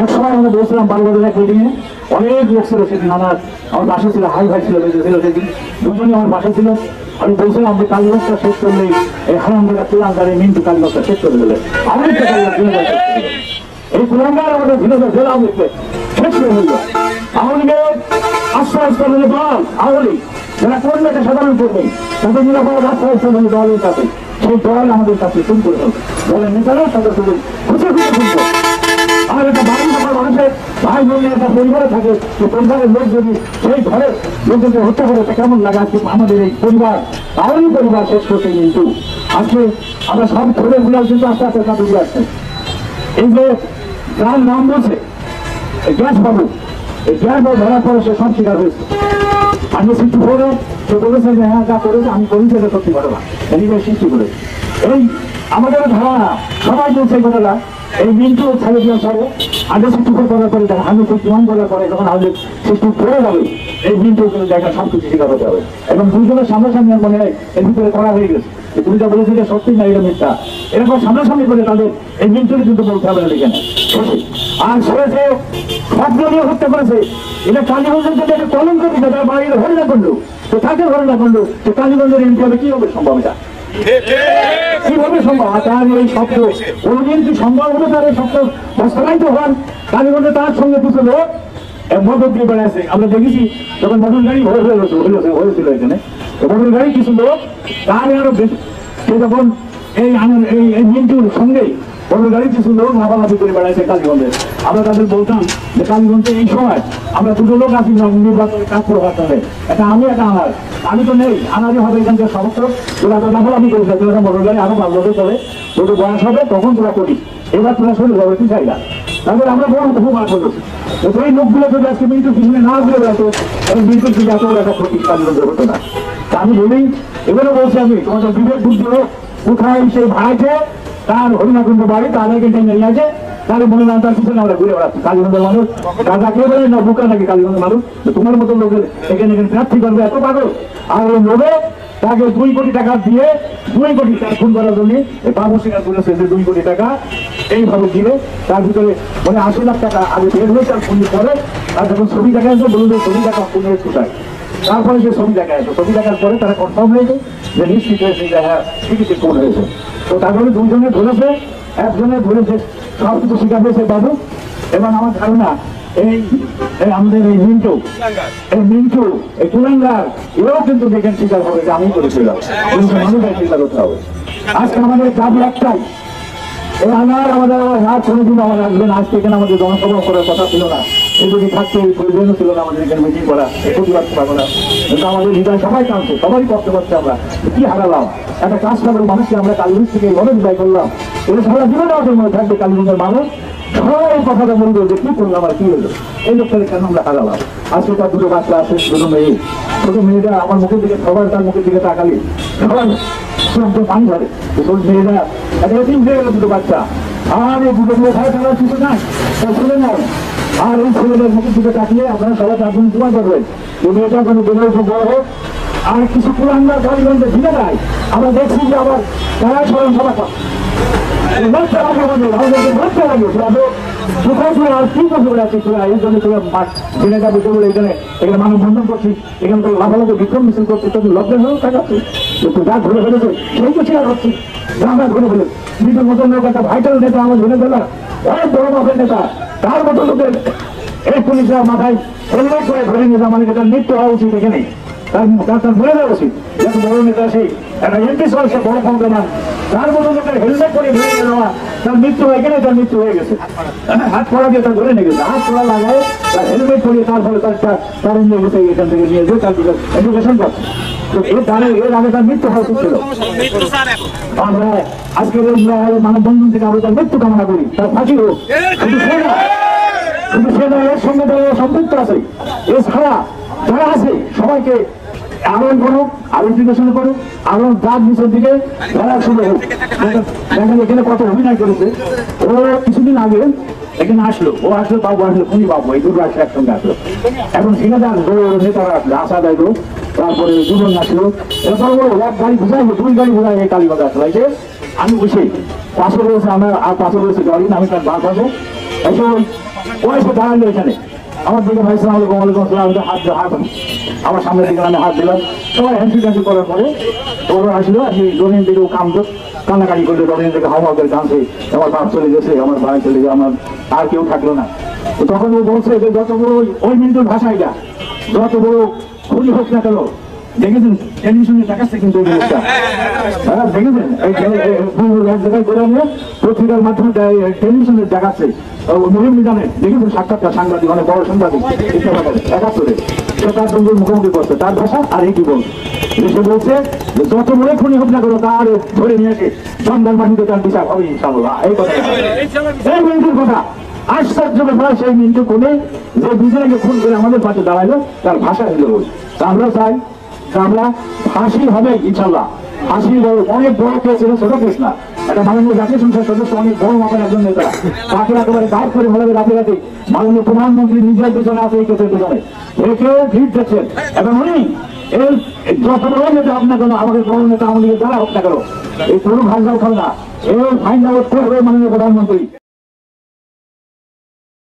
এক সময় আমরা বলছিলাম বারবারের এক মিটিংয়ে, অনেক লোক ছিল সেদিন। আমার বাসা ছিল, হাই ভাই ছিল, সেদিন দুজনই আমার বাসা ছিল। আমি বলছিলাম যে কালীগঞ্জটা শেষ করলে এই হারামদারা কুলাঙ্গার এই মিন্টু কালীগঞ্জটা শেষ করে দিলে আমাদের এই কুলাঙ্গার আমাদের ভিন্ন জেলা আমাদেরকে শেষ করে দিল। আওয়ামী লীগের আশ্রয় স্থলের দল আওয়ামী লীগ যারা করবে সাধারণ করবে তাদের নিরাপদ আশ্রয় স্থলের দলের কাছে সেই দল আমাদের কাছে শুরু করে দেবে। দলের নেতারা তাদের খুবই খুশি খুশি শুনতো। আর একটা বাড়ি আমার মানুষের ভাই বোনের একটা পরিবারে থাকে, যে পরিবারের লোক যদি সেই ঘরের লোকজনকে হত্যা করে তা কেমন লাগে। আজকে আমাদের এই পরিবার আওয়ামী পরিবার শেষ করতে কিন্তু আজকে আমরা সব ছেলে গুলার কিন্তু আস্তে আস্তে তা বুঝে আসছে। এই যে যার নাম বলছে গ্যাস বাবু, এই গ্যাস বাবু ধরার পরে সে সব স্বীকার হয়েছে। আমি সৃষ্টি করে সে বলেছে যে হ্যাঁ যা করেছে আমি করি সেটা সত্যি ঘটনা, নিজের সৃষ্টি করে। এই আমাদের ধারণা সবাই বলছে এই ঘটনা। এই মিন্টু ছেড়ে দেওয়ার পরে আগে সৃষ্টি করার পরে দেখা আমি জীবন করার পরে যখন আমাদের সৃষ্টি করে যাবে এই মিন্টু দেখা সবকিছু স্বীকার হতে হবে। এবং দুজনের সামনাসামনি মনে হয় এর ভিতরে করা হয়ে গেছে। তুমি যা বলেছিলে সত্যি না এটা মিথ্যা, এরকম সামনাসামনি করে তাদের এই মিন্টুকে কিন্তু বলতে হবে না এখানে। আর সে যে স্বপ্ন নিয়ে হত্যা করেছে এটা কালীগঞ্জের যদি একটা কলঙ্ক দিতে তার বাড়ির ধরে না করলো, তো তাকে ধরে না করলো, তো কালীগঞ্জের এমপি হবে কি হবে সম্ভব? এটা কিভাবে সম্ভব? তার এই শব্দ কোনদিন কি সম্ভব হলে তার এই শব্দ বাস্তবায়িত হন? কালীগঞ্জে তার সঙ্গে কিছু লোক মদত দিয়ে বেড়াচ্ছে। আমরা দেখেছি যখন মোটর গাড়ি হয়েছিল এখানে, মোটর গাড়ি কিছু লোক তার আরো সে যখন এই মিন্টুর সঙ্গে মোটর গাড়ি কিছু লোক লাফালাফি করে বেড়াচ্ছে কালীগঞ্জে। আমরা তাদের বলতাম যে কালীগঞ্জে এই সময় আমরা দুটো লোক আছি নির্বাচনে কাজ করে পারতে হবে, এটা আমি একটা আনার, আমি তো নেই, আনারই হবে এখানকার সমস্ত তোরা তো লাফালাফি করেছে। তোরা মোটর গাড়ি আরো 5 বছর চলে, তোদের বয়স হবে তখন তোরা করি, এবার তোরা শুরু হবে তুই চাই না। তাদের আমরা বড় খুব আশ করেছি। এই লোকগুলো যদি আজকে মিন্টুর পিছনে না ঘুরে বেড়াতো এবং মিন্টুর দিকে এত একটা ক্ষতি কালীগঞ্জে হতো না। তা আমি বলি, এবারে বলছি আমি তোমাদের বিবেক বুদ্ধি হোক, কোথায় সেই ভাইকে তার হরিণাকুণ্ড বাড়ি তার আগে নিয়ে আছে, তার মনে না তার পিছনে আমরা ঘুরে বেড়াচ্ছি। কালীগঞ্জের মানুষ রাজা কে বলে না বুকা নাকি কালীগঞ্জের মানুষ? তোমার মতো লোকের এখানে প্রার্থী করবে এত পাগল? আর ওই লোভে তাকে 2 কোটি টাকা দিয়ে 2 কোটি টাকা খুন করার জন্য এই বাবু স্বীকার করেছে যে 2 কোটি টাকা এইভাবে দিলে তার ভিতরে মানে 80 লাখ টাকা আগে বের হয়েছে। আর খুন করে তার যখন ছবি দেখা যাচ্ছে বলুন যে ছবি দেখা খুনের কোথায়, তারপরে যে ছবি দেখা যাচ্ছে, ছবি দেখার পরে তারা কনফার্ম হয়েছে যে নিশ্চিত হয়েছে যে হ্যাঁ ঠিকই খুন হয়েছে। তো তারপরে 2 জনে ধরেছে, একজনে ধরেছে সব কিছু স্বীকার হয়েছে বাবু। এবং আমার ধারণা এই আমাদের এই মিন্টু এই কুলাঙ্গার এও কিন্তু দেখেন স্বীকার হবে যে আমি করেছিলাম, মানুষের স্বীকার করতে হবে। আজকে আমাদের দাবি একটাই, এই আনার আমাদের রাত কোনোদিন আমার আসবেন। আজকে এখানে আমাদের জনসভা করার কথা ছিল না, সে যদি থাকতে প্রয়োজনও ছিল না আমাদের এখানে মিটিং করা, প্রতিবাদ করা। কিন্তু আমাদের হৃদয় সবাই কাঁদছে, সবাই কষ্ট করছে। আমরা কি হারালাম? একটা কাজ করার মানুষকে আমরা কালীগঞ্জ থেকে এইভাবে বিদায় করলাম। এটা সারা জীবনে আমাদের মনে থাকবে কালীগঞ্জের মানুষ সবাই কথাটা বলবো যে কি করলাম আর কি হলো, এই লোকটাকে কেন আমরা হারালাম। আজকে তার 2 বাচ্চা আছে, 2 মেয়ে। ছোট মেয়েটা আমার মুখের দিকে সবার তার মুখের দিকে তাকালি সবাই পানি ধরে। মেয়েরা একটা এতিম হয়ে গেল 2 বাচ্চা। আর এই 2 মেয়ে খায় ফেলার কিছু নাই, তার ছেলে নাই। আর এই ছেলেদের মুখের দিকে তাকিয়ে আপনারা সবাই 4 জন দোয়া করবেন যে মেয়েটা কোনো বেরোয় বড় হোক। আর কিছু কুলাঙ্গার কালীগঞ্জে ভিড়ে যায়, আমরা দেখছি যে আবার তারা স্মরণ সভা আর কি করতে পারে আছে তোরা এই জন্য তোরা জেনেটা বুঝতে বলে এখানে এখানে মানববন্ধন করছিস, এখানে তো লাফালাফি বিক্রম মিছিল করছিস, তোদের লজ্জা হয়েও থাকাচ্ছে যা ঘুরে ফেলেছে সেই তো শেয়ার হচ্ছে। আমরা ঘুরে ফেলে নিজের মতন লোক একটা ভাইটাল নেতা আমার ঘুরে ফেলা অনেক বড় মাপের নেতা, তার মতো লোকের এই পুলিশের মাথায় হেলমেট করে ধরে নিয়ে যাওয়া মানে এটা মৃত্যু হওয়া উচিত। এখানে তার বলে দেওয়া উচিত যত বড় নেতা সেই একটা এমপি সে বড় ক্ষমতা, তার মতো লোকের হেলমেট করে ধরে নিয়ে যাওয়া তার মৃত্যু হয়ে গেলে তার মৃত্যু হয়ে গেছে। হাত পড়া দিয়ে তার ধরে নিয়ে গেছে, হাত পড়া লাগায় তার হেলমেট পরিয়ে তার ফলে তার নিয়ে গেছে এখান থেকে নিয়ে যেয়ে তার এডুকেশন পাচ্ছে। তো এর আগে তার মৃত্যু হওয়া উচিত ছিল। আমরা আজকের মানববন্ধন থেকে আমরা তার মৃত্যু কামনা করি, তার ফাঁসি হোক। কিন্তু সেটা এর সঙ্গে যারা সম্পৃক্ত আছে এছাড়া যারা আছে সবাইকে আন্দোলন করুক, আরো এডুকেশন করুক, আরো জাত নিচের দিকে ধরা শুরু হোক। দেখেন এখানে কত অভিনয় করেছে। ও কিছুদিন আগে এখানে আসলো, ও আসলো বাবু আসলো, খুনি বাবু এই 2 আসলো একসঙ্গে আসলো। এখন সেখানে আসলো নেতারা আসলো, আশা দেয় তারপরে দুজন আসলো, এরপর এক গাড়ি বুঝাই 2 গাড়ি বুঝাই এই কালীবাজার আসলো। এসে আমি বসে পাশে রয়েছে আমার আর পাশে রয়েছে গাড়ি, আমি তার বাঁ পাশে এসে ও এসে দাঁড়ালো এখানে আমার দিকে ভাই সালাম আলাইকুম ওয়ালাইকুম আসসালাম হাত আমার সামনের দিকে আমি হাত দিলাম সবাই হ্যান্ডি ট্যান্ডি করার পরে ওরা আসলো আর রনির দিকে কামতো কান্নাকাটি করলো রনির দিকে হাওয়া করে কাঁদছে আমার বাপ চলে গেছে আমার ভাই চলে গেছে আমার আর কেউ থাকলো না তো তখন ও বলছে যে যত বড় ওই মিনিটের ভাষা এটা যত বড় খুনি হোক না কেন দেখেছেন টেলিভিশনে দেখাচ্ছে কিন্তু জিনিসটা দেখেছেন এক জায়গায় করে নিয়ে পত্রিকার মাধ্যমে টেলিভিশনে দেখাচ্ছে মুহিম জানেন দেখেছেন সাক্ষাৎকার সাংবাদিক অনেক বড় সাংবাদিক 71-এ সে তার সঙ্গে মুখোমুখি করছে তার ভাষা আর এই কি বলছে সে বলছে যত বড় খুনি হোক না করো তার ধরে নিয়ে এসে সন্ধান বাহিনীতে তার বিচার হবে ইনশাআল্লাহ এই কথা এই মিনিটের কথা আশ্চর্য ব্যাপার সেই মিনিটে কোনে যে দুজনকে খুন করে আমাদের পাশে দাঁড়ালো তার ভাষা হলো আমরা চাই আমরা ফাঁসি হবে ইনশাল্লাহ ফাঁসি অনেক বড় কেস ছিল ছোট কেস না একটা মাননীয় জাতীয় সংসদ সদস্য অনেক বড় মাপের একজন নেতা তাকে একেবারে গাছ করে ভালো রাতে রাতে মাননীয় প্রধানমন্ত্রী নিজের পেছনে আছে এই কেসের পেছনে একে ভিড় দিচ্ছেন এবং উনি এই যত বড় নেতা আপনার জন্য আমাদের বড় নেতা আমাদের যারা হোক না কেন এই কোনো ভাগ খাবে না এই ফাইন্ড আউট করবে মাননীয় প্রধানমন্ত্রী।